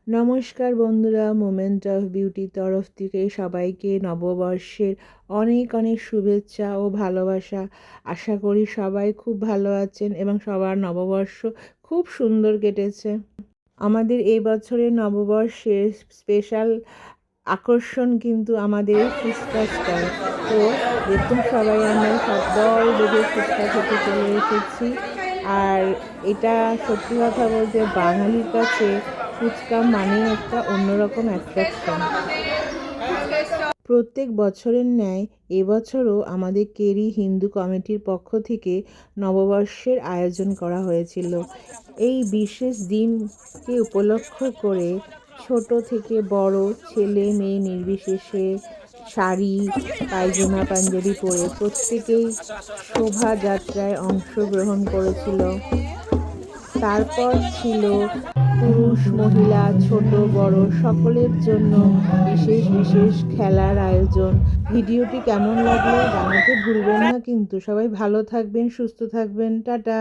নমস্কার বন্ধুরা, moment of বিউটির তরফ থেকে সবাইকে নববর্ষের অনেক অনেক শুভেচ্ছা ও ভালোবাসা। আশা করি সবাই খুব ভালো আছেন এবং সবার নববর্ষ খুব সুন্দর কেটেছে। আমাদের এই বছরের নববর্ষের স্পেশাল আকর্ষণ কিন্তু আমাদের এই ফুচকা স্টল। তো দেখুন, সবাই আমরা সব দল বেঁধে ফুচকা খেতে চলে এসেছি। আর এটা সত্যি কথা বলতে বাঙালির কাছে ফুচকা মানে একটা অন্যরকম অ্যাট্রাকশন। প্রত্যেক বছরের ন্যায় এবছরও আমাদের কেরি হিন্দু কমিটির পক্ষ থেকে নববর্ষের আয়োজন করা হয়েছিল। এই বিশেষ দিনকে উপলক্ষ করে ছোট থেকে বড়, ছেলে মেয়ে নির্বিশেষে শাড়ি, পায়জামা, পাঞ্জাবি পরে প্রত্যেকেই শোভাযাত্রায় অংশগ্রহণ করেছিল। তারপর ছিল পুরুষ, মহিলা, ছোট বড় সকলের জন্য বিশেষ বিশেষ খেলার আয়োজন। ভিডিওটি কেমন লাগলো জানাতে ভুলবেন না কিন্তু। সবাই ভালো থাকবেন, সুস্থ থাকবেন। টাটা।